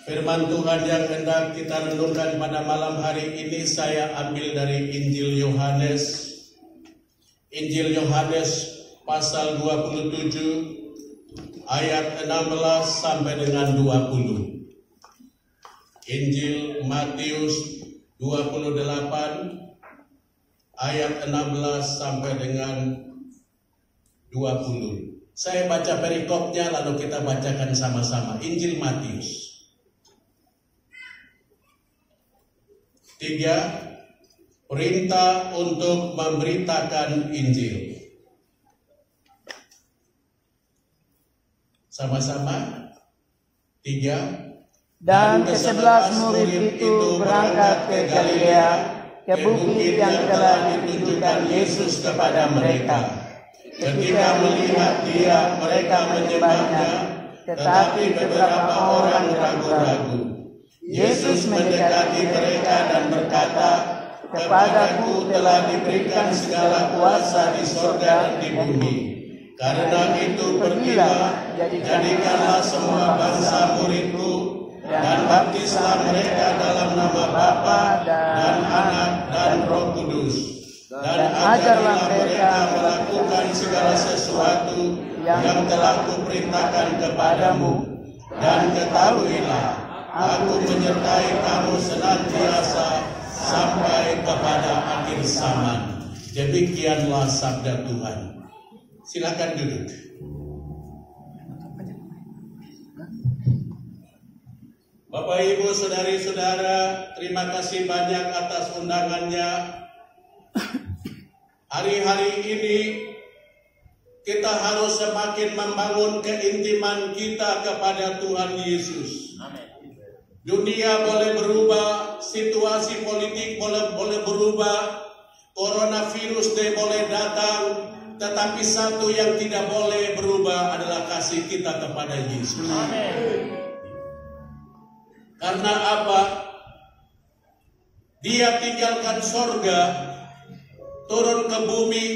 Firman Tuhan yang hendak kita renungkan pada malam hari ini saya ambil dari Injil Yohanes. Injil Yohanes pasal 27 ayat 16 sampai dengan 20. Injil Matius 28 ayat 16 sampai dengan 20. Saya baca perikopnya lalu kita bacakan sama-sama. Injil Matius 3, perintah untuk memberitakan Injil. Sama-sama. 3. Dan ke-11 murid itu berangkat ke Galilea, ke bukit yang telah ditunjukkan Yesus kepada mereka. Ketika melihat dia, mereka menyembahnya, tetapi beberapa orang ragu-ragu. Yesus mendekati mereka dan berkata, "Kepadaku telah diberikan segala kuasa di sorga dan di bumi. Karena itu pergilah, jadikanlah semua bangsa muridku, dan baptislah mereka dalam nama Bapa dan Anak dan Roh Kudus. Dan ajarlah mereka melakukan segala sesuatu yang telah kuperintahkan kepadamu. Dan ketahuilah, Aku menyertai kamu senantiasa sampai kepada akhir zaman." Demikianlah sabda Tuhan. Silakan duduk. Bapak, Ibu, saudari-saudara, terima kasih banyak atas undangannya. Hari-hari ini kita harus semakin membangun keintiman kita kepada Tuhan Yesus. Dunia boleh berubah, situasi politik boleh berubah, coronavirus boleh datang, tetapi satu yang tidak boleh berubah adalah kasih kita kepada Yesus. Amen. Karena apa? Dia tinggalkan sorga, turun ke bumi,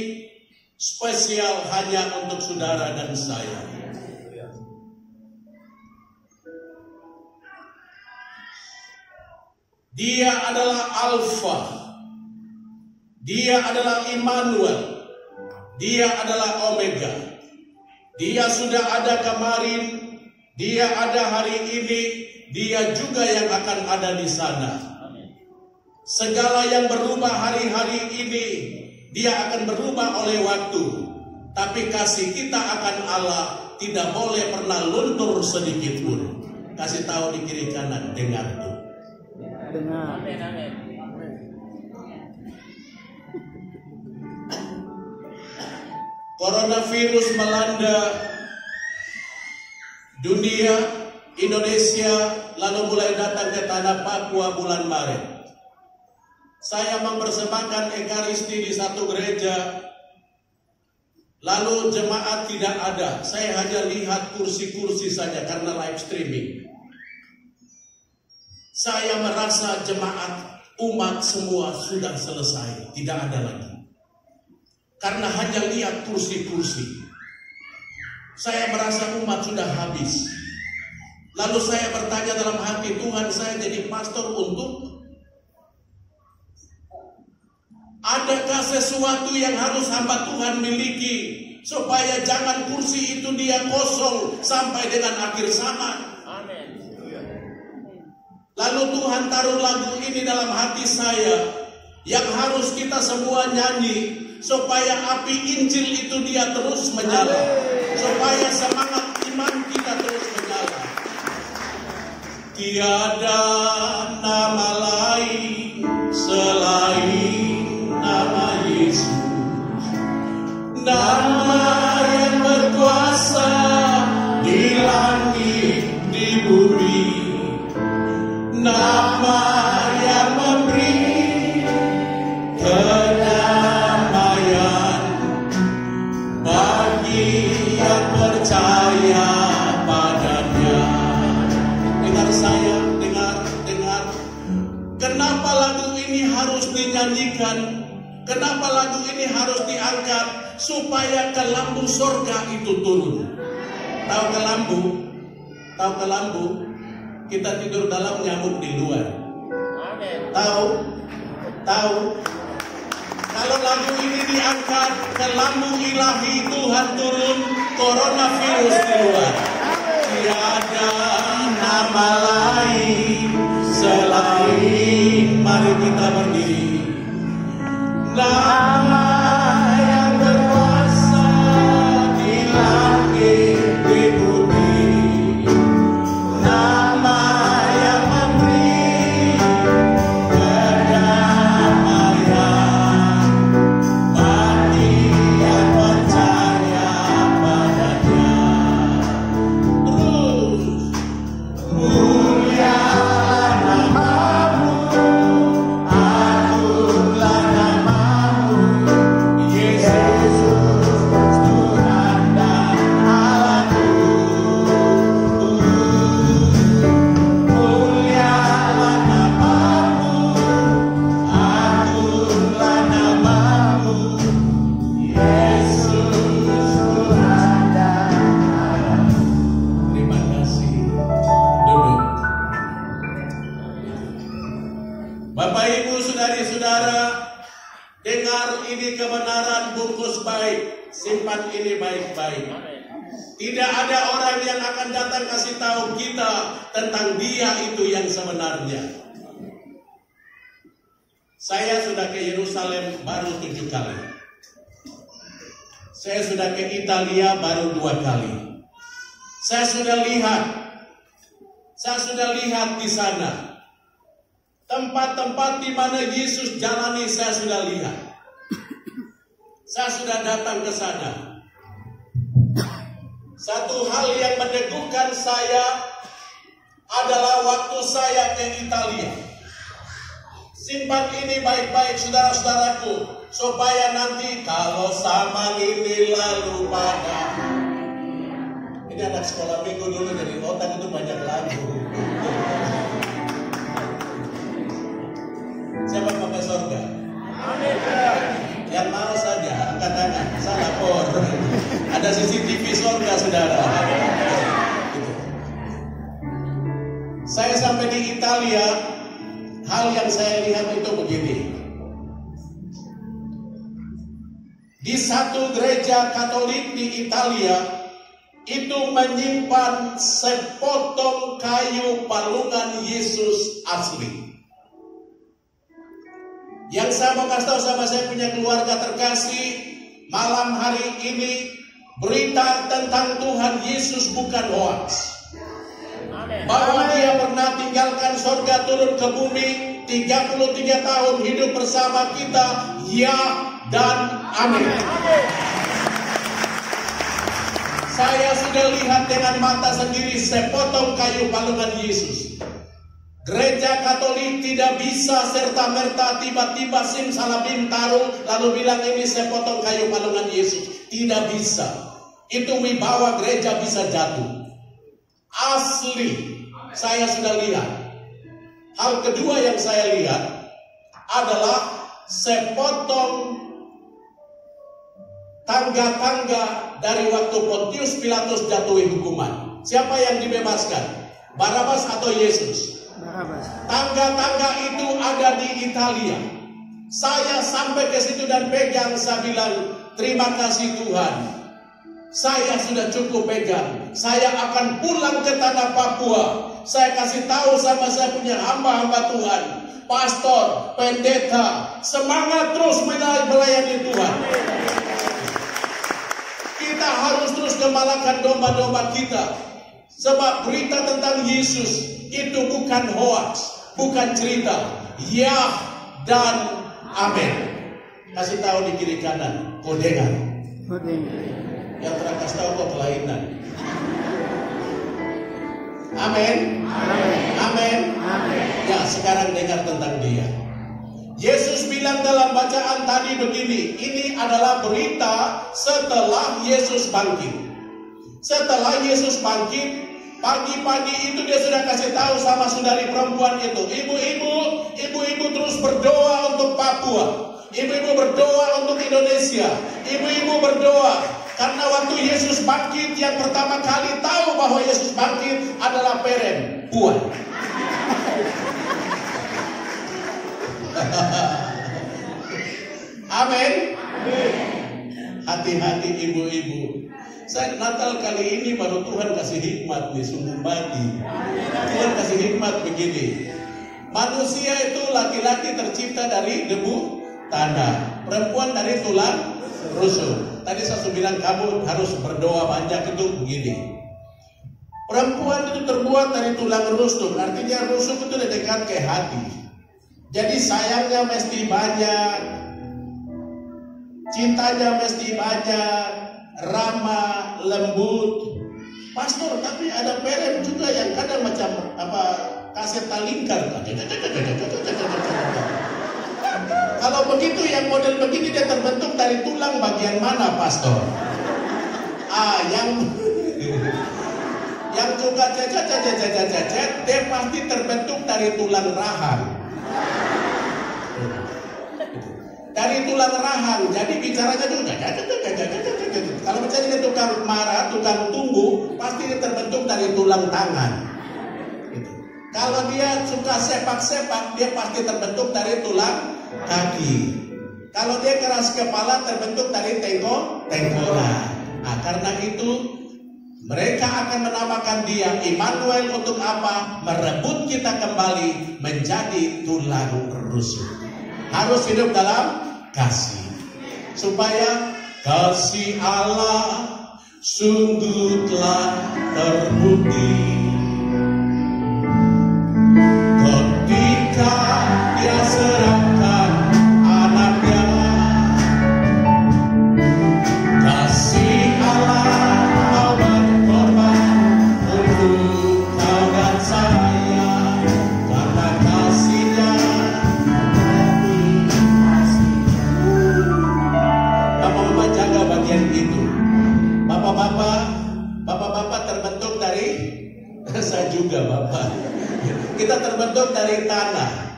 spesial hanya untuk saudara dan saya. Dia adalah Alfa, Dia adalah Immanuel, Dia adalah Omega. Dia sudah ada kemarin, Dia ada hari ini, Dia juga yang akan ada di sana. Segala yang berubah hari-hari ini, Dia akan berubah oleh waktu. Tapi kasih kita akan Allah tidak boleh pernah luntur sedikit pun. Kasih tahu di kiri kanan, dengar tuh. Dengar. Coronavirus melanda dunia, Indonesia, lalu mulai datang ke tanah Papua bulan Maret. Saya mempersembahkan ekaristi di satu gereja, lalu jemaat tidak ada. Saya hanya lihat kursi-kursi saja karena live streaming. Saya merasa jemaat umat semua sudah selesai, tidak ada lagi. Karena hanya lihat kursi-kursi, saya merasa umat sudah habis. Lalu saya bertanya dalam hati, Tuhan, saya jadi pastor untuk adakah sesuatu yang harus hamba Tuhan miliki supaya jangan kursi itu dia kosong sampai dengan akhir zaman. Amin. Lalu Tuhan taruh lagu ini dalam hati saya yang harus kita semua nyanyi supaya api Injil itu dia terus menyala, supaya semangat iman kita terus menyala. Tiada nama lain selain nama Yesus, nama yang berkuasa di langit di bumi, nama yang memberi kedamaian bagi yang percaya padanya. Dengar saya, dengar. Kenapa lagu ini harus dinyanyikan? Kenapa lagu ini harus diangkat? Supaya kelambu sorga itu turun. Tahu kelambu? kita tidur dalam, nyamuk di luar. Tahu? Kalau lagu ini diangkat ke lambung ilahi, Tuhan turun, coronavirus keluar. Tiada nama lain selain, mari kita berdiri. Nama yang berkuasa di langit di bumi, nama yang memberi kedamaian bagi yang percaya padanya. Terus mulia namamu, agunglah namamu, Yesus Tuhan dan Allahku. Mulialah namamu, agunglah namamu, Yesus Tuhan dan Allahku. Terima kasih. Duduk. Bapak Ibu saudari-saudara, dengar ini kebenaran, bungkus baik, simpan ini baik-baik. Tidak ada orang yang akan datang kasih tahu kita tentang Dia itu yang sebenarnya. Saya sudah ke Yerusalem baru 7 kali. Saya sudah ke Italia baru 2 kali. Saya sudah lihat di sana. Tempat-tempat di mana Yesus jalani, saya sudah lihat. Saya sudah datang ke sana. Satu hal yang meneguhkan saya adalah waktu saya ke Italia. Simpan ini baik-baik saudara-saudaraku, supaya nanti kalau sama ini lalu pada. Ini anak sekolah minggu dulu, jadi otak itu banyak lagu. Siapa pakai surga? Yang mau saja angkat tangan, saya lapor. Ada CCTV surga, saudara. Saya sampai di Italia, hal yang saya lihat itu begini. Di satu gereja Katolik di Italia itu menyimpan sepotong kayu palungan Yesus asli. Yang saya mau kasih tahu sama saya punya keluarga terkasih, malam hari ini berita tentang Tuhan Yesus bukan hoax. Bahwa Dia pernah tinggalkan surga turun ke bumi, 33 tahun hidup bersama kita, ya dan amin. Saya sudah lihat dengan mata sendiri sepotong kayu palungan Yesus. Gereja Katolik tidak bisa serta-merta tiba-tiba simsalabim taruh lalu bilang ini sepotong kayu palungan Yesus. Tidak bisa. Itu wibawa gereja bisa jatuh. Asli. Saya sudah lihat. Hal kedua yang saya lihat adalah sepotong tangga-tangga dari waktu Pontius Pilatus jatuhi hukuman. Siapa yang dibebaskan? Barabas atau Yesus? Tangga-tangga itu ada di Italia. Saya sampai ke situ dan pegang, saya bilang, terima kasih Tuhan. Saya sudah cukup pegang. Saya akan pulang ke tanah Papua. Saya kasih tahu sama saya punya hamba-hamba Tuhan, pastor, pendeta, semangat terus melayani Tuhan. Kita harus terus gembalakan domba-domba kita. Sebab berita tentang Yesus itu bukan hoax, bukan cerita. Ya dan amin. Kasih tahu di kiri kanan, kau dengar. Yang terakas tahu kau kelainan. Amin. Amin. Ya, sekarang dengar tentang Dia. Yesus bilang dalam bacaan tadi begini, ini adalah berita setelah Yesus bangkit. Setelah Yesus bangkit, pagi-pagi itu dia sudah kasih tahu sama saudari perempuan itu, ibu-ibu terus berdoa untuk Papua, ibu-ibu berdoa untuk Indonesia, ibu-ibu berdoa karena waktu Yesus bangkit yang pertama kali tahu bahwa Yesus bangkit adalah Peren. perempuan. Amin. Hati-hati ibu-ibu. Saya Natal kali ini baru Tuhan kasih hikmat nih, sungguh mati. Tuhan kasih hikmat begini. Manusia itu laki-laki tercipta dari debu tanah, perempuan dari tulang rusuk. Tadi saya bilang kamu harus berdoa banyak itu begini. Perempuan itu terbuat dari tulang rusuk, artinya rusuk itu dekat ke hati. Jadi sayangnya mesti banyak, cintanya mesti banyak, ramah, lembut. Pastor, tapi ada parent juga yang kadang macam kaset talingkar. Kalau begitu yang model begini dia terbentuk dari tulang bagian mana, pastor? Yang suka cecet, dia pasti terbentuk dari tulang rahang. Dari tulang rahang, jadi bicaranya juga. Kalau misalnya dia tukang marah, tukang tunggu, pasti dia terbentuk dari tulang tangan. Kalau dia suka sepak-sepak, dia pasti terbentuk dari tulang kaki. Kalau dia keras kepala, terbentuk dari tengkorak. Nah, karena itu mereka akan menamakan dia Immanuel untuk apa? Merebut kita kembali menjadi tulang rusuk. Harus hidup dalam kasih, supaya kasih Allah sungguh telah terbukti ketika Dia serahkan anaknya. Kasih Allah mau berkorban untuk kau dan saya, karena kasih-Nya. Bapak-bapak jaga bagian itu. Bapak-bapak terbentuk dari saya juga Bapak. Kita terbentuk dari tanah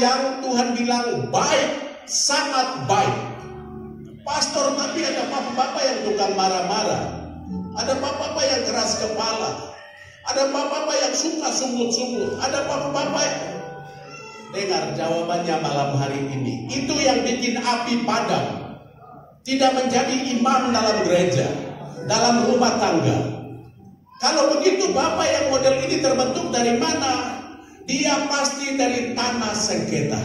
yang Tuhan bilang baik, sangat baik. Pastor, tapi ada bapak-bapak yang tukang marah-marah, ada bapak-bapak yang keras kepala, ada bapak-bapak yang suka sungut-sungut, ada bapak-bapak yang... Dengar jawabannya malam hari ini. Itu yang bikin api padam, tidak menjadi imam dalam gereja, dalam rumah tangga. Kalau begitu bapak yang model ini terbentuk dari mana? Dia pasti dari tanah sengketa.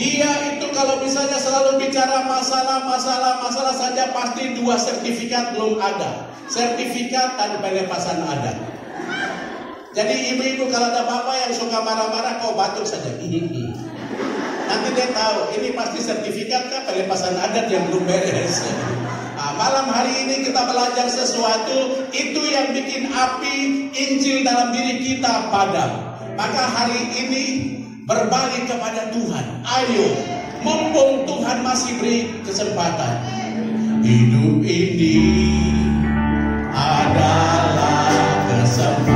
Dia itu kalau misalnya selalu bicara masalah saja, pasti 2 sertifikat belum ada. Sertifikat dan pelepasan ada. Jadi ibu-ibu kalau ada bapak yang suka marah-marah, kau batuk saja. Nanti dia tahu ini pasti sertifikat kah pelepasan adat yang belum beres. Nah, malam hari ini kita belajar sesuatu itu yang bikin api Injil dalam diri kita padam. Maka hari ini berbalik kepada Tuhan. Ayo, mumpung Tuhan masih beri kesempatan. Hidup ini adalah kesempatan.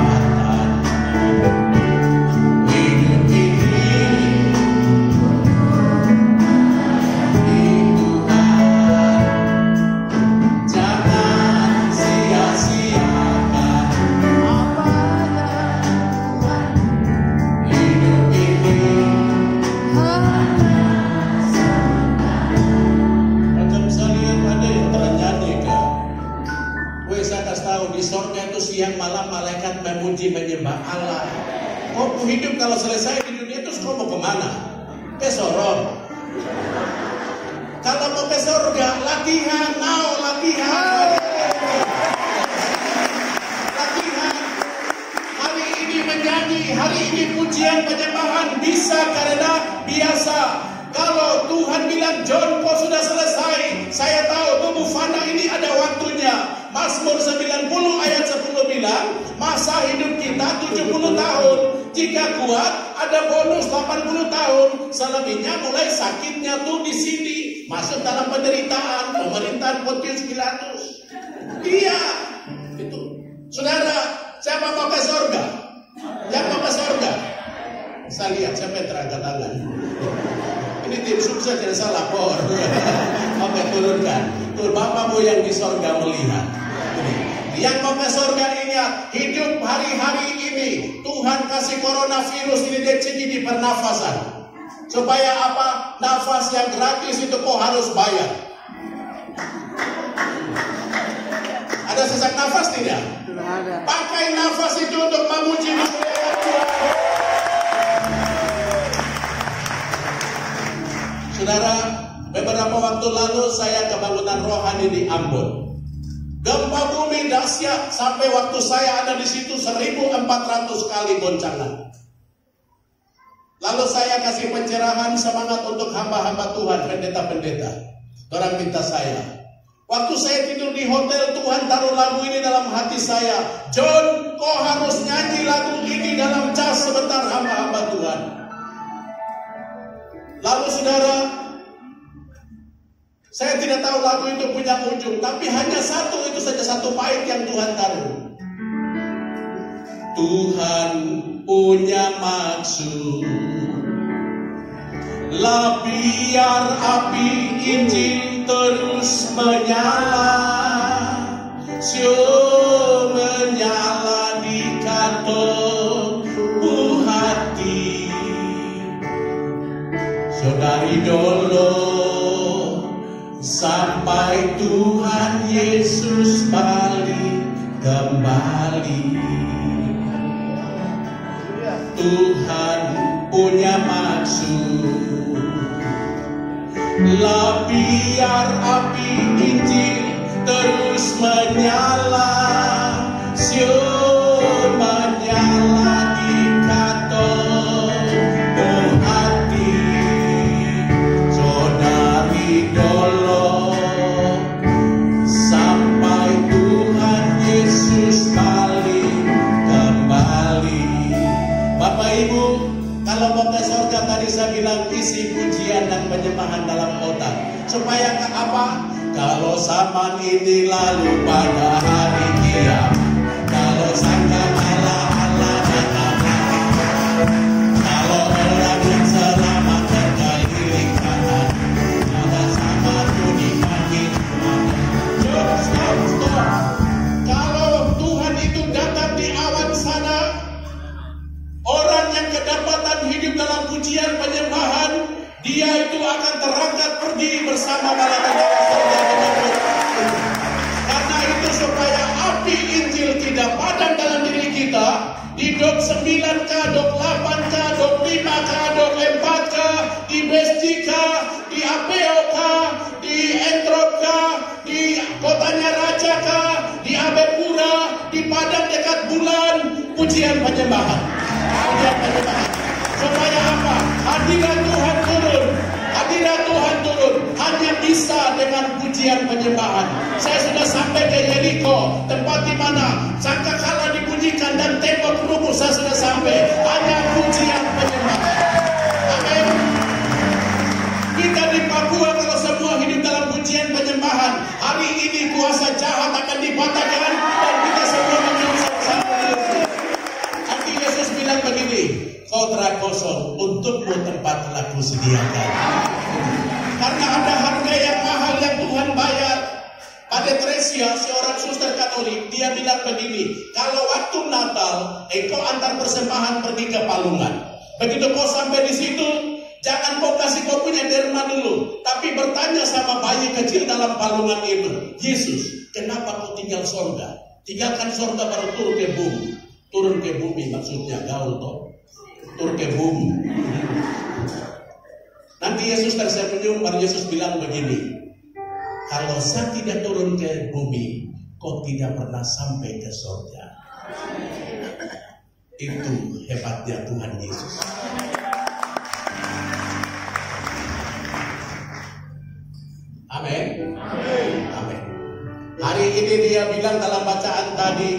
Siang malam malaikat memuji menyembah Allah. Kau hidup kalau selesai di dunia terus kau mau kemana? Ke sorong. Kalau mau ke surga, latihan. Latihan. Hari ini menyanyi, hari ini pujian penyembahan bisa karena biasa. Kalau Tuhan bilang John kau sudah selesai, saya tahu tubuh fana ini ada waktunya. Mazmur 90 ayat 10 bilang, masa hidup kita 70 tahun. Jika kuat, ada bonus 80 tahun. Selebihnya mulai sakitnya tuh di sini. Masuk dalam penderitaan, pemerintahan Pontius Pilatus. Iya, itu. Saudara, siapa mau ke surga? Yang mau ke surga? Saya lihat siapa yang terangkat tangan. Ini tim sukses yang salah lapor. Oke, turunkan. Tuh, Bapakmu yang di surga melihat. Yang mau ke surga ingat, hidup hari-hari ini Tuhan kasih coronavirus ini dicuci di pernafasan. Supaya apa? Nafas yang gratis itu kok harus bayar. Ada sesak nafas tidak? Ada. Pakai nafas itu untuk memuji memuliakan Tuhan. Saudara, beberapa waktu lalu saya kebangunan rohani di Ambon. Gempa bumi dahsyat sampai waktu saya ada di situ 1.400 kali goncangan. Lalu saya kasih pencerahan semangat untuk hamba-hamba Tuhan, pendeta-pendeta. Orang minta saya. Waktu saya tidur di hotel, Tuhan taruh lagu ini dalam hati saya. John, kau harus nyanyi lagu ini dalam cas sebentar, hamba-hamba Tuhan. Lalu saudara, saya tidak tahu lagu itu punya ujung, tapi hanya satu, itu saja satu bait yang Tuhan taruh. Tuhan punya maksud, lah biar api Injil terus menyala, sio menyala di katoku hati. Saudari dolo sampai Tuhan Yesus balik kembali. Tuhan punya maksud, lah biar api Injil terus menyala, sio menyala di katoku hati. Saudari dolo sampai Tuhan Yesus balik kembali. Bapak Ibu, kalau mau ke surga tadi saya bilang isi pujian dan penyembahan dalam otak. Supaya ke apa? Kalau zaman ini lalu pada hari kiamat, kalau sangka Allah datang, kalau orang yang selamat terkeliling kanan, ada sama di kaki. Stop. Kalau Tuhan itu datang di awan sana, orang yang kedapatan hidup dalam pujian penyembahan, dia itu akan terangkat pergi bersama malaikat surga. Karena itu supaya api Injil tidak padam dalam diri kita, di dok 9K, dok 8K, dok 5K, dok 4K, di BSDK, di APOK, di Entrop-K, di kotanya Raja-K, di Abepura, di Padang dekat bulan, pujian penyembahan. Supaya apa? Hadirat Tuhan turun. Hadirat Tuhan turun hanya bisa dengan pujian penyembahan. Saya sudah sampai ke Yeriko, tempat di mana sangkakala dibunyikan dan tembok rubuh. Saya sudah sampai. Hanya pujian penyembahan. Amin. Kita di Papua kalau semua hidup dalam pujian penyembahan, hari ini kuasa jahat akan dipatahkan dan kita semua menjadi sama-sama. Nanti Yesus bilang begini, kau telah kosong, untukmu tempat telah kusediakan. Karena ada harga yang mahal yang Tuhan bayar. Pada Tresia, seorang suster Katolik, dia bilang begini, kalau waktu Natal, kau antar persembahan pergi ke palungan. Begitu kau sampai di situ, jangan kau kasih kau punya derma dulu, tapi bertanya sama bayi kecil dalam palungan itu, Yesus, kenapa kau tinggal sorga? Tinggalkan sorga baru turun ke bumi. Turun ke bumi maksudnya gaul toh. Turun ke bumi. Nanti Yesus tersenyum, baru Yesus bilang begini, kalau saya tidak turun ke bumi, kau tidak pernah sampai ke surga. Itu hebatnya Tuhan Yesus. Amin. Amin. Hari ini dia bilang dalam bacaan tadi,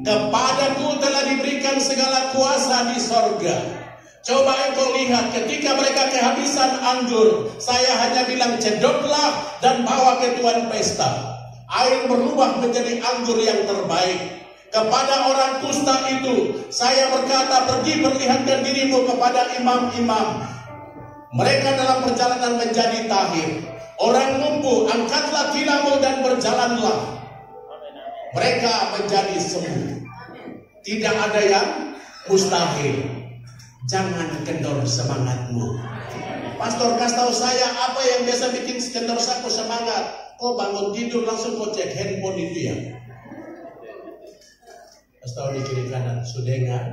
kepadaku telah diberikan segala kuasa di sorga. Coba engkau lihat ketika mereka kehabisan anggur, saya hanya bilang cedoklah dan bawa ke tuan pesta. Air berubah menjadi anggur yang terbaik. Kepada orang kusta itu, saya berkata, pergi perlihatkan dirimu kepada imam-imam. Mereka dalam perjalanan menjadi tahir. Orang lumpuh, angkatlah tilammu dan berjalanlah. mereka menjadi sembuh. Tidak ada yang mustahil. Jangan kendor semangatmu. Pastor kasih tahu saya apa yang biasa bikin kendor saku semangat. Kau bangun tidur langsung kau cek handphone itu ya. Kasih tahu di kiri kanan, sudah enggak?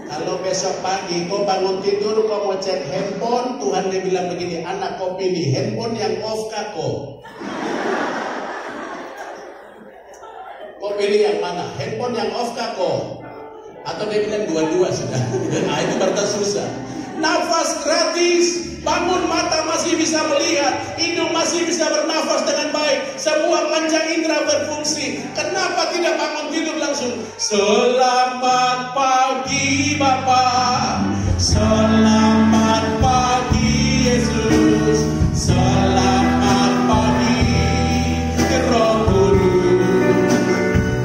Kalau besok pagi kau bangun tidur kau mau cek handphone, Tuhan dia bilang begini, anak kau pilih handphone yang off kah kau? Kau pilih yang mana? Handphone yang off kah kau? Atau dia bilang dua-dua sudah. Nah itu berarti susah. Nafas gratis, bangun mata masih bisa melihat, hidung masih bisa bernafas dengan baik, semua panca indera berfungsi. Kenapa tidak bangun tidur langsung? Selamat pagi Bapa, selamat pagi Yesus, selamat pagi Roh Kudus.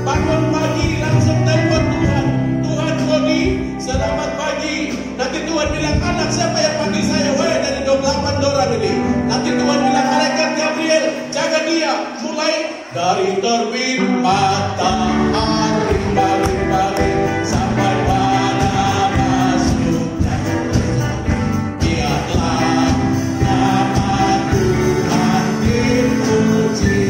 Bangun pagi langsung telepon Tuhan. Tuhan Kodi, selamat pagi. Nanti Tuhan bilang, anak siapa yang panggil saya? Weh, dari 28 orang ini. Nanti Tuhan bilang, malaikat Gabriel, jaga dia. Mulai dari terbit matahari pagi-pagi sampai pada masuknya. Biarlah nama Tuhan dipuji.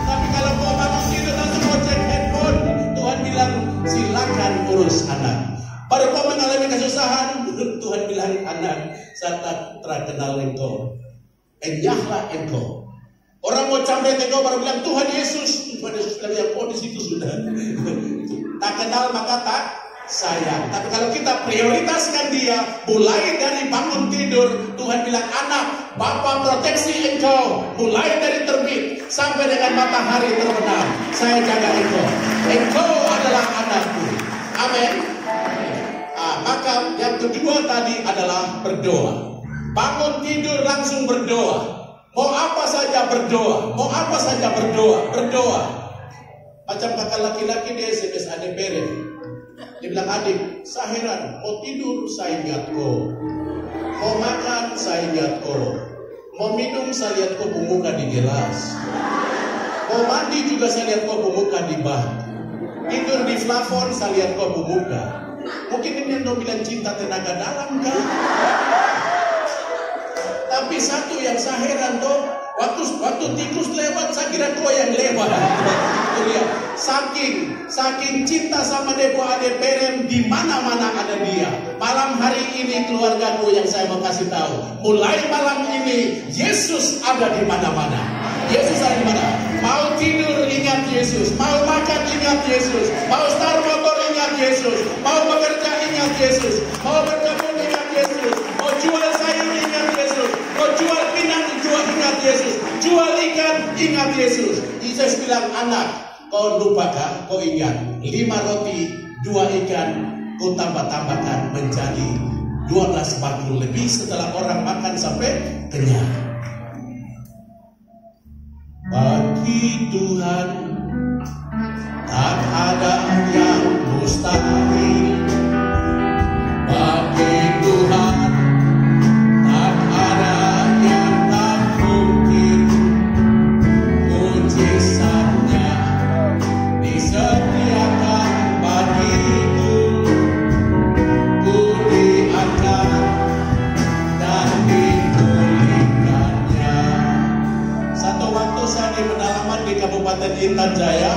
Tapi kalau kau bangun tidur langsung mau cek handphone, Tuhan bilang, silakan urus anak. Baru kau mengalami kesusahan, Tuhan bilang, anak, saya tak terkenal engkau. Enyahlah engkau. Orang mau camret engkau baru bilang, Tuhan Yesus. Tuhan Yesus bilang, ya kau di situ sudah. Tak kenal maka tak sayang. Tapi kalau kita prioritaskan dia, mulai dari bangun tidur, Tuhan bilang, anak, Bapa proteksi engkau. Mulai dari terbit sampai dengan matahari terbenam. Saya jaga engkau. Engkau adalah anakku. Amin. Maka yang kedua tadi adalah berdoa. Bangun tidur langsung berdoa. Mau apa saja berdoa. Mau apa saja berdoa. Berdoa. Macam kakak laki-laki di SMS adik Beren. Dia bilang, adik, saya heran. Mau tidur saya ingat kau. Mau makan saya ingat kau. Mau minum saya lihat kau bermuka di gelas. Mau mandi juga saya lihat kau bermuka di bak. Tidur di plafon saya lihat kau bermuka. Mungkin ini yang bilang cinta tenaga dalam kan? Tapi satu yang saya heran tuh, waktu tikus lewat saya kira kau yang lewat. Saking cinta sama Depo Ade Perem, di mana-mana ada dia. Malam hari ini keluargaku yang saya mau kasih tahu. Mulai malam ini Yesus ada di mana-mana. Yesus ada di mana? Mau tidur ingat Yesus, mau makan ingat Yesus, mau start motor ingat Yesus, mau bekerja ingat Yesus, mau berkebun ingat Yesus, mau jual sayur ingat Yesus, mau jual pinang jual ingat Yesus, jual ikan ingat Yesus. Yesus bilang, anak, kau lupakan, kau ingat 5 roti 2 ikan, kau tambah-tambahkan menjadi 12 bakul lebih setelah orang makan sampai kenyang. Bagi Tuhan tak ada yang mustahil. Bagi Tuhan tak ada yang tak mungkin. Mujizatnya disediakan bagiku. Ku diangkat dan dipulihkannya. Satu waktu saya di pedalaman di Kabupaten Intan Jaya,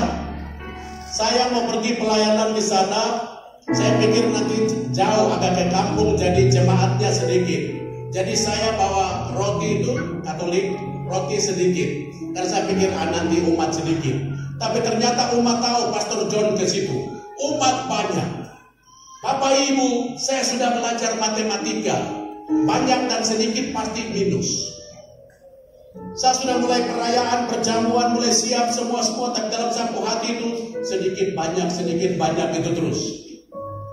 saya mau pergi pelayanan di sana. Saya pikir nanti jauh agak ke kampung, jadi jemaatnya sedikit. Jadi saya bawa roti itu Katolik, roti sedikit. Karena saya pikir nanti umat sedikit. Tapi ternyata umat tahu Pastor John ke situ. Umat banyak. Bapak Ibu, saya sudah belajar matematika. Banyak dan sedikit pasti minus. Saya sudah mulai perayaan, perjamuan, mulai siap semua, tapi dalam satu hati itu sedikit banyak itu terus.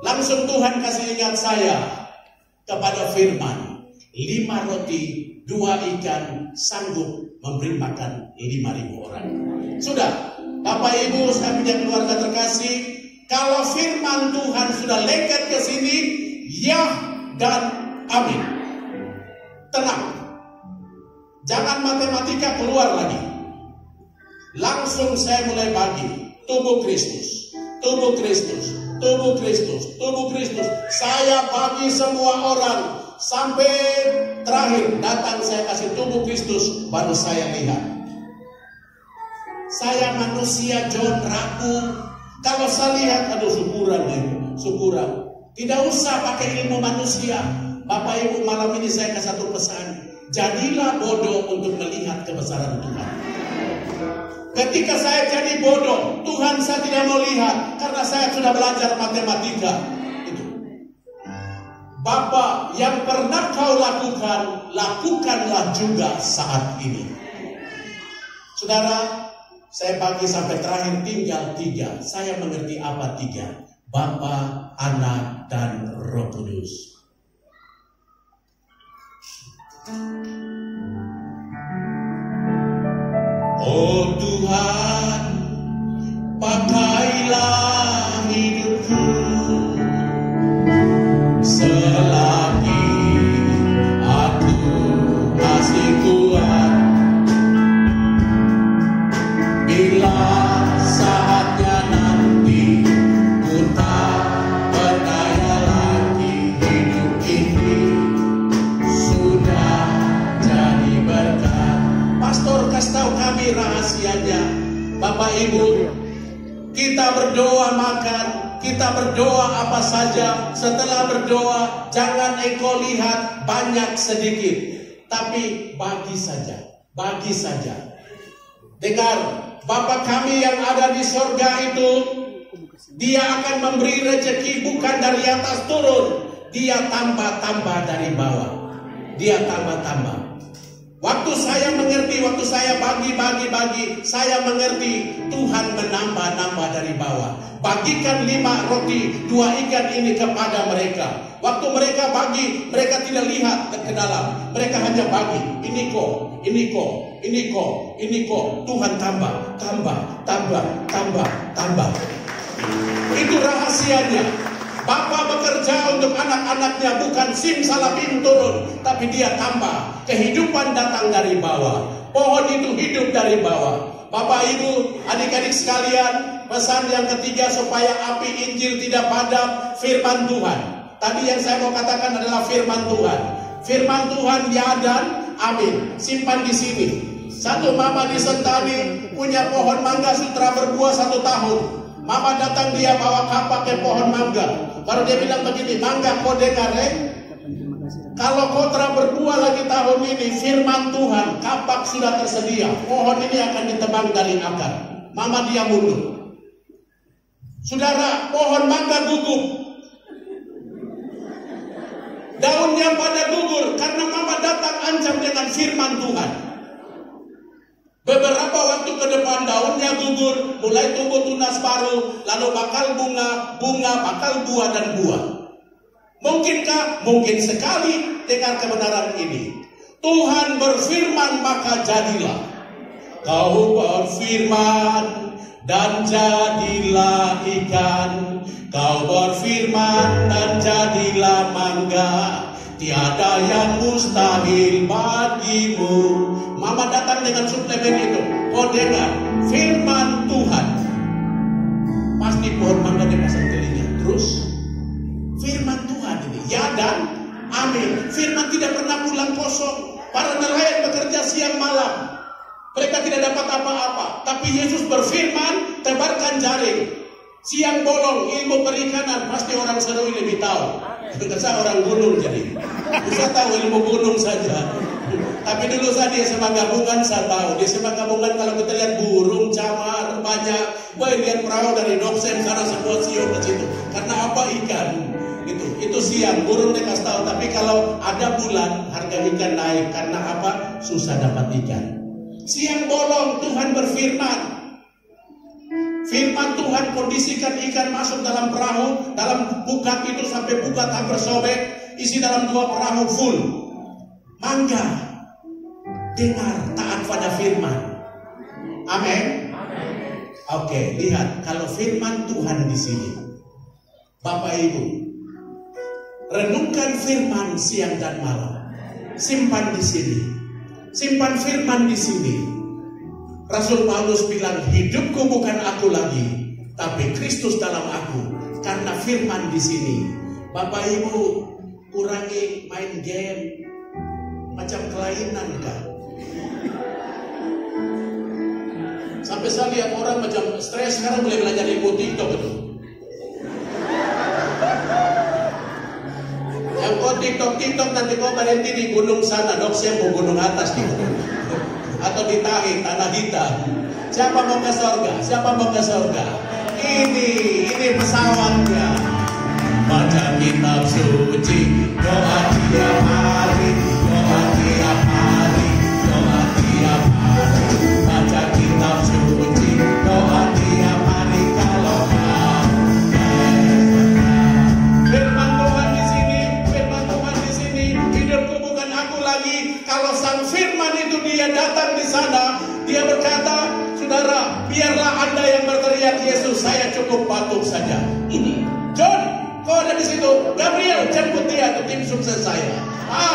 Langsung Tuhan kasih ingat saya kepada firman, 5 roti 2 ikan sanggup memberi makan 5.000 orang. Sudah, Bapak Ibu saya punya keluarga terkasih, kalau firman Tuhan sudah lengket ke sini, ya dan amin. Tenang. Jangan matematika keluar lagi. langsung saya mulai bagi tubuh Kristus, tubuh Kristus, tubuh Kristus, tubuh Kristus. Saya bagi semua orang sampai terakhir datang saya kasih tubuh Kristus, baru saya lihat. Saya manusia John ragu. Kalau saya lihat, aduh syukuran ya, syukuran. Tidak usah pakai ilmu manusia. Bapak Ibu, malam ini saya kasih satu pesan. Jadilah bodoh untuk melihat kebesaran Tuhan. Ketika saya jadi bodoh, Tuhan saya tidak mau lihat karena saya sudah belajar matematika. Itu. Bapa, yang pernah kau lakukan, lakukanlah juga saat ini. Saudara, saya bagi sampai terakhir tinggal 3. Saya mengerti apa 3? Bapa, Anak, dan Roh Kudus. Oh Tuhan, pakailah hidupku selagi aku masih kuat. Bila saatnya nanti ku tak berdaya lagi, hidup ini sudah jadi berkat. Pastor kasih tahu kami rahasianya. Bapak Ibu, kita berdoa makan, kita berdoa apa saja. Setelah berdoa, jangan engkau lihat banyak sedikit, tapi bagi saja, bagi saja. Dengar, Bapa kami yang ada di sorga itu, Dia akan memberi rezeki bukan dari atas turun, Dia tambah-tambah dari bawah, Dia tambah-tambah. Waktu saya mengerti, waktu saya bagi, saya mengerti Tuhan menambah-nambah dari bawah. Bagikan 5 roti, 2 ikan ini kepada mereka. Waktu mereka bagi, mereka tidak lihat ke dalam. Mereka hanya bagi. Ini kok, ini kok, ini kok, ini kok. Tuhan tambah, tambah, tambah, tambah, tambah. Itu rahasianya. Bapa bekerja untuk anak-anaknya, bukan simsalabim turun, tapi Dia tambah. Kehidupan datang dari bawah. Pohon itu hidup dari bawah. Bapak Ibu, adik-adik sekalian, pesan yang ketiga supaya api Injil tidak padam, firman Tuhan. Tadi yang saya mau katakan adalah firman Tuhan. Firman Tuhan ya dan amin. Simpan di sini. Satu mama di Sentani punya pohon mangga sutra berbuah 1 tahun. Mama datang, dia bawa kapak ke pohon mangga. Baru dia bilang begini, mangga kau dengar kalau kau telah berbuah lagi tahun ini, firman Tuhan, kapak sudah tersedia. Pohon ini akan ditebang dari akar. Mama dia mundur. Saudara, pohon mangga gugup. Daunnya pada gugur karena mama datang ancam dengan firman Tuhan. Beberapa waktu ke depan daunnya gugur, mulai tumbuh tunas baru, lalu bakal bunga, bakal buah dan buah. Mungkinkah? Mungkin sekali. Dengar kebenaran ini. Tuhan berfirman maka jadilah. Kau berfirman dan jadilah ikan. Kau berfirman dan jadilah mangga. Tiada yang mustahil bagimu. Mama datang dengan suplemen itu. Kau dengar firman Tuhan. Pasti pohon mangga dipasang telinga. Terus firman Tuhan ini ya dan amin. Firman tidak pernah pulang kosong. Para nelayan bekerja siang malam, mereka tidak dapat apa-apa, tapi Yesus berfirman, tebarkan jaring. Siang bolong, ilmu perikanan, pasti orang Serui lebih tahu. Saya orang gunung jadi bisa tahu ilmu gunung saja. Tapi dulu saya di SMA Gabungan saya tahu. Di SMA Gabungan kalau kita lihat burung, camar, banyak. Wah, lihat perahu dari dosen karena semua siung ke situ. Karena apa? Ikan. Itu siang, burung dikasih tahu. Tapi kalau ada bulan, harga ikan naik. Karena apa? Susah dapat ikan. Siang bolong, Tuhan berfirman. Firman Tuhan kondisikan ikan masuk dalam perahu, dalam bukat itu sampai bukat hampir sobek, isi dalam 2 perahu full. Mangga, dengar, taat pada firman. Amin. Oke, lihat kalau firman Tuhan di sini, Bapak Ibu, renungkan firman siang dan malam. Simpan di sini. Simpan firman di sini. Rasul Paulus bilang, hidupku bukan aku lagi, tapi Kristus dalam aku. Karena firman di sini. Bapak Ibu, kurangi main game macam kelainan kah? Sampai saya lihat orang macam stres sekarang boleh belajar ilmu TikTok itu. Yang kau TikTok nanti kau berhenti di gunung sana, dok saya mau gunung atas gitu. Atau di Tahi, tanah hitam. Siapa mau ke surga? Siapa mau ke surga? Ini pesawatnya. Baca kitab suci, doa tiap hari, doa tiap hari, doa tiap hari. Baca kitab suci, doa tiap hari kalau kau firman Tuhan di sini, firman Tuhan di sini. Hidupku bukan aku lagi. Kalau sang firman itu dia datang di sana, dia berkata, saudara, biarlah Anda yang berteriak Yesus, saya cukup batuk saja. John, kau ada di situ. Gabriel, jemput dia ke tim sukses saya.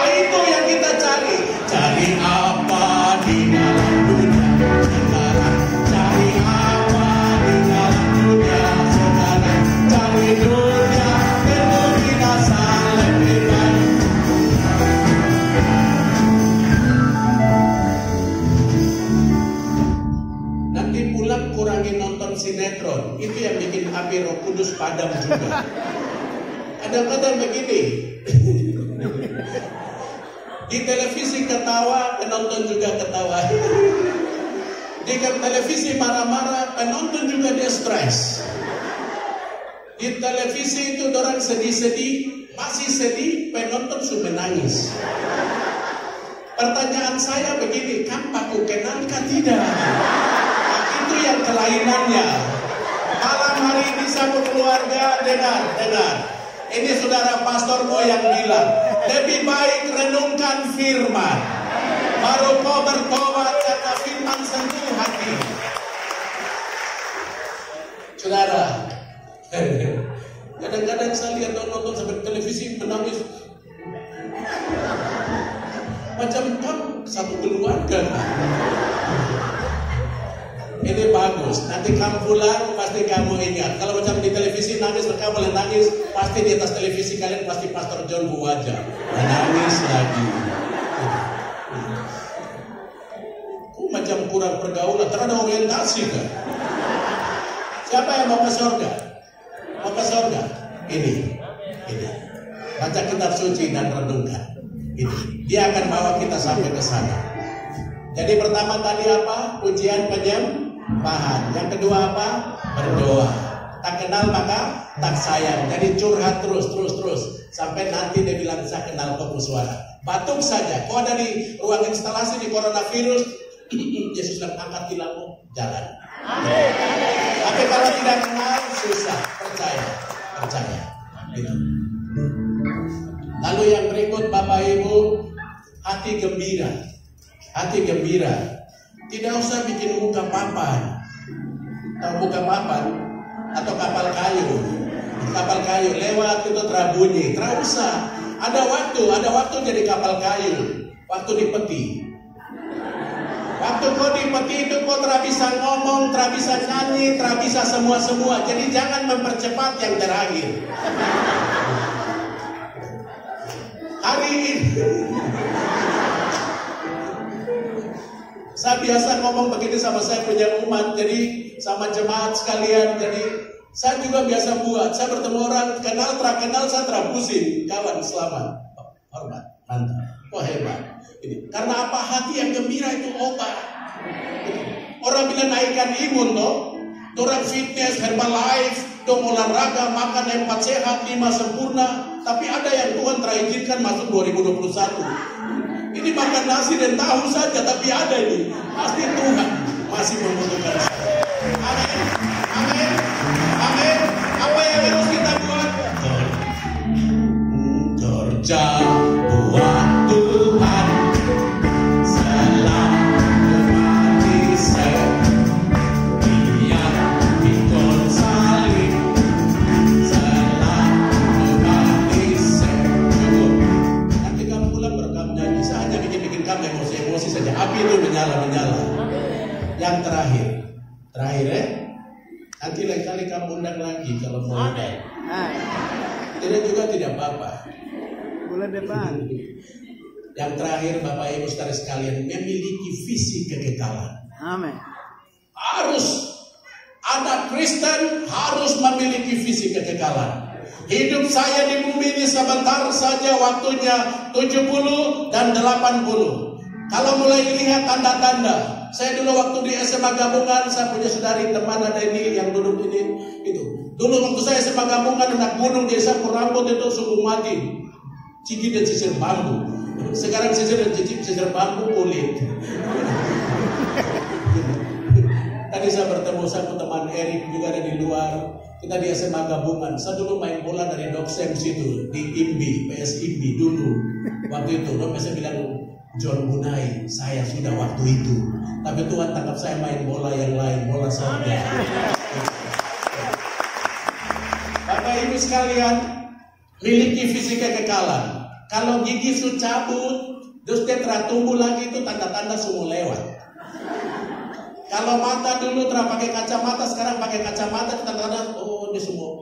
Itu yang kita cari. Cari apa di dalam dunia sekarang? Cari apa di dalam dunia sekarang? Cari dunia penuh binasa lebih baik. Nanti pulang kurangi nonton sinetron. Itu yang bikin api Roh Kudus padam juga. Kadang-kadang begini. Di televisi ketawa, penonton juga ketawa. Di televisi marah-marah, penonton juga dia stres. Di televisi itu orang sedih-sedih, masih sedih, penonton sudah menangis. Pertanyaan saya begini, kan aku kenalkah tidak? Itu yang kelainannya. Malam hari ini satu keluarga, dengar. Ini saudara pastormu yang bilang, lebih baik renungkan firman, baru kau bertobat karena firman sentuh hati. Saudara, kadang-kadang saya lihat nonton sampai televisi menangis. Macam satu keluarga. Ini bagus. Nanti kamu pulang pasti kamu ingat. Kalau macam di televisi nangis, mereka boleh nangis. Pasti di atas televisi kalian pasti Pastor John Buwaja. Nangis lagi. Macam kurang pergaulan. Terada orientasi kan? Siapa yang mau ke surga? Mau ke surga? Ini. Baca kitab suci dan renungkan. Ini. Dia akan bawa kita sampai ke sana. Jadi pertama tadi apa? Pujian penyembahan. Yang kedua apa? Berdoa. Tak kenal maka tak sayang. Jadi curhat terus. Sampai nanti dia bilang saya kenal kau suara. Batuk saja. Kau ada di ruang instalasi di coronavirus, Yesus akan angkat tilapmu jalan. Tapi kalau tidak kenal susah. Percaya. Gitu. Lalu yang berikut Bapak Ibu, hati gembira. Tidak usah bikin muka papan. Tahu muka papan? Atau kapal kayu lewat itu terabunyi. Tidak usah. Ada waktu jadi kapal kayu. Waktu di peti. Waktu kau di peti itu kau tidak bisa ngomong, tidak bisa nyanyi, tidak bisa semua. Jadi jangan mempercepat yang terakhir. Hari ini saya biasa ngomong begini sama saya punya umat, jadi sama jemaat sekalian, jadi saya juga biasa buat. Saya bertemu orang kenal, terkenal, saya terpusing. Kawan, selamat, hormat, mantap, hebat. Ini. Karena apa? Hati yang gembira itu obat. Orang bilang naikkan imun toh, orang fitness, Herbalife, dong olahraga, makan 4 sehat, 5 sempurna. Tapi ada yang Tuhan terizinkan masuk 2021. Ini makan nasi dan tahu saja, tapi ada ini. Pasti Tuhan masih membutuhkan saya. Amin. Apa yang harus kita buat? Kerja buat Tuhan. Selalu mati setia pikul salib. Selalu mati setia. Nanti kamu pulang berekam nyanyi. Saya hanya bikin kamu emosi saja. Api itu menyala. Yang lain kali kamu undang lagi kalau mau. Tidak juga tidak apa-apa. Bulan depan. Yang terakhir Bapak Ibu saudara sekalian, memiliki visi kekekalan. Amin. Harus anak Kristen harus memiliki visi kekekalan. Hidup saya di bumi ini sebentar saja waktunya, 70 dan 80. Kalau mulai dilihat tanda-tanda, saya dulu waktu di SMA gabungan, saya punya saudari teman ada ini yang duduk ini itu. Dulu waktu saya SMA gabungan anak gunung desa Purambut itu suku mati, ciki dan sisir bambu. Sekarang sisir dan sisir bambu kulit. Tadi saya bertemu sama teman Erik juga ada di luar. Kita di SMA gabungan. Saya dulu main bola dari Doksem situ di IMBI, PS IMBI dulu. Waktu itu, saya bilang John Bunai, saya sudah waktu itu. Tapi Tuhan tangkap saya main bola yang lain, bola saja. Bapak Ibu sekalian, miliki visi kekekalan. Kalau gigi sudah cabut, terus dia tumbuh lagi itu tanda-tanda semua lewat. Kalau mata dulu telah pakai kacamata, sekarang pakai kacamata, tanda-tanda oh ini semua.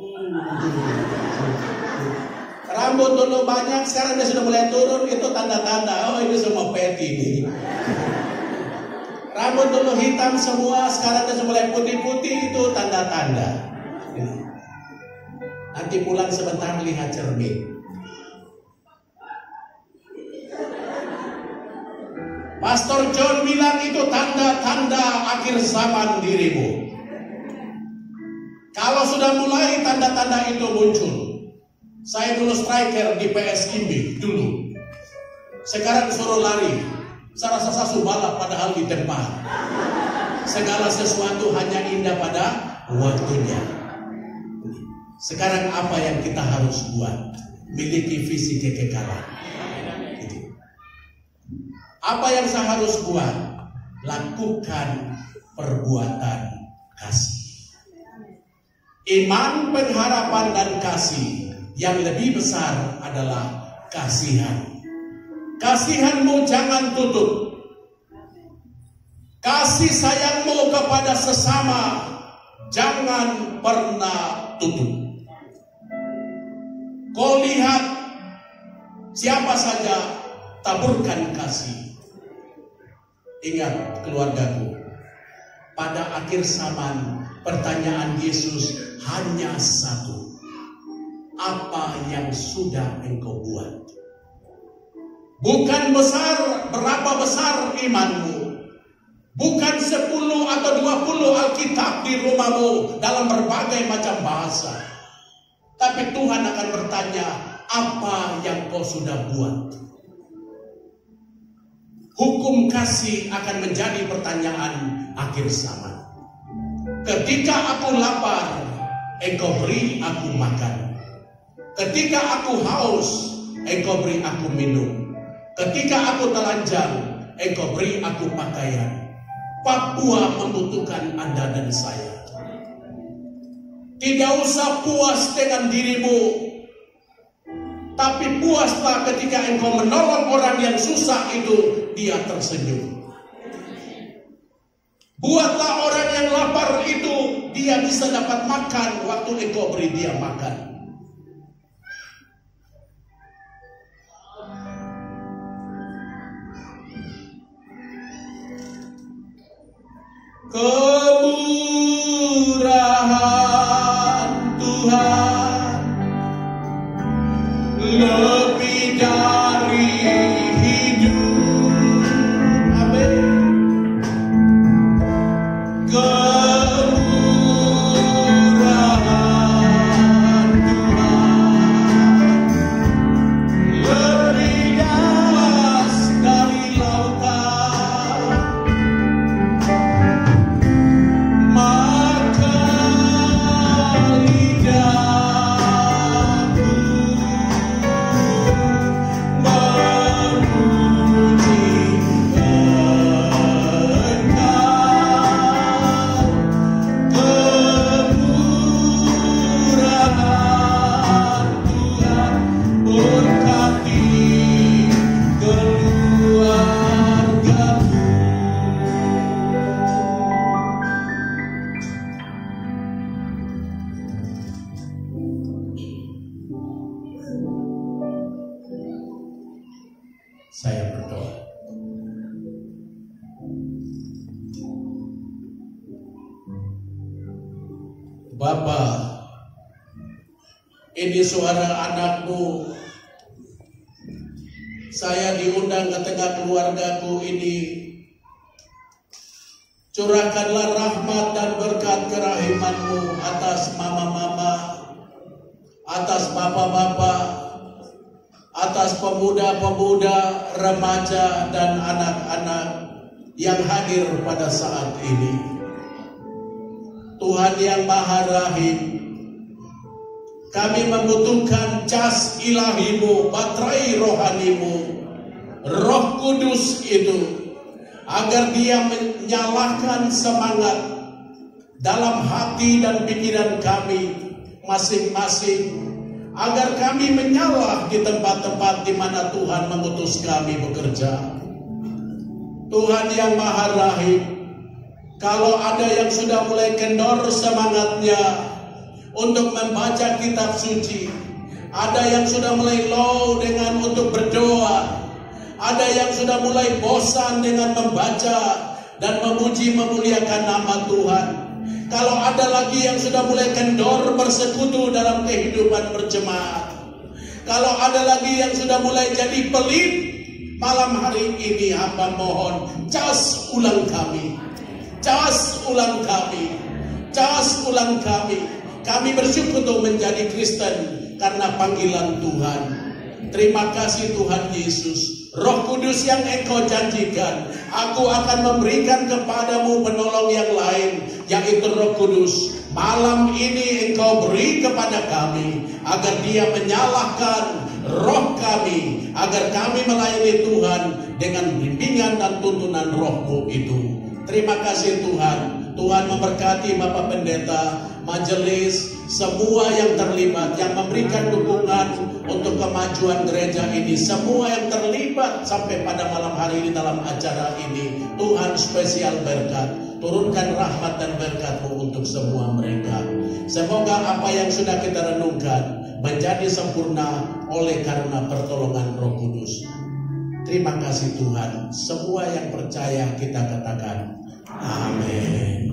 Rambut dulu banyak, sekarang dia sudah mulai turun, itu tanda-tanda oh ini semua peti nih. Rambut dulu hitam semua, sekarang dia sudah mulai putih-putih, itu tanda-tanda. Nanti pulang sebentar lihat cermin. Pastor John bilang itu tanda-tanda akhir zaman dirimu. Kalau sudah mulai tanda-tanda itu muncul. Saya dulu striker di PS IMBI dulu. Sekarang suruh lari. Saya rasa balap padahal di tempat. Segala sesuatu hanya indah pada waktunya. Sekarang apa yang kita harus buat? Miliki visi kekekalan. Apa yang saya harus buat? Lakukan perbuatan kasih. Iman, pengharapan, dan kasih. Yang lebih besar adalah kasihan. Kasihanmu jangan tutup. Kasih sayangmu kepada sesama jangan pernah tutup. Kau lihat siapa saja, taburkan kasih. Ingat keluargaku, pada akhir zaman pertanyaan Yesus hanya satu. Apa yang sudah engkau buat? Bukan berapa besar imanmu. Bukan 10 atau 20 Alkitab di rumahmu dalam berbagai macam bahasa. Tapi Tuhan akan bertanya, apa yang kau sudah buat? Hukum kasih akan menjadi pertanyaan akhir zaman. Ketika aku lapar, engkau beri aku makan. Ketika aku haus, engkau beri aku minum. Ketika aku telanjang, engkau beri aku pakaian. Papua membutuhkan Anda dan saya. Tidak usah puas dengan dirimu, tapi puaslah ketika engkau menolong orang yang susah itu, dia tersenyum. Buatlah orang yang lapar itu, dia bisa dapat makan waktu engkau beri dia makan. Kemurahan Tuhan lebih dari hidup. Amin. Kemurahan Tuhan lebih luas dari lautan. Bapa, ini suara anakmu. Saya diundang ke tengah keluargaku ini. Curahkanlah rahmat dan berkat kerahiman-Mu atas mama-mama, atas bapak-bapak, atas pemuda-pemuda, remaja, dan anak-anak yang hadir pada saat ini. Tuhan yang Maha Rahim, kami membutuhkan cas ilahi-Mu, baterai rohani-Mu, Roh Kudus itu, agar Dia menyalakan semangat dalam hati dan pikiran kami masing-masing, agar kami menyala di tempat-tempat di mana Tuhan mengutus kami bekerja. Tuhan yang Maha Rahim, kalau ada yang sudah mulai kendor semangatnya untuk membaca kitab suci, ada yang sudah mulai low dengan untuk berdoa, ada yang sudah mulai bosan dengan membaca dan memuji memuliakan nama Tuhan. Kalau ada lagi yang sudah mulai kendor bersekutu dalam kehidupan berjemaat, kalau ada lagi yang sudah mulai jadi pelit, malam hari ini hamba mohon, cas ulang kami, cas ulang kami, cas ulang kami. Kami bersyukur untuk menjadi Kristen karena panggilan Tuhan. Terima kasih Tuhan Yesus. Roh Kudus yang Engkau janjikan, aku akan memberikan kepadamu penolong yang lain, yaitu Roh Kudus. Malam ini Engkau beri kepada kami, agar Dia menyalakan roh kami, agar kami melayani Tuhan dengan bimbingan dan tuntunan Roh-Mu itu. Terima kasih Tuhan. Tuhan memberkati Bapak Pendeta, majelis, semua yang terlibat, yang memberikan dukungan untuk kemajuan gereja ini, semua yang terlibat sampai pada malam hari ini dalam acara ini. Tuhan spesial berkat, turunkan rahmat dan berkat-Mu untuk semua mereka. Semoga apa yang sudah kita renungkan menjadi sempurna oleh karena pertolongan Roh Kudus. Terima kasih Tuhan. Semua yang percaya kita katakan amin.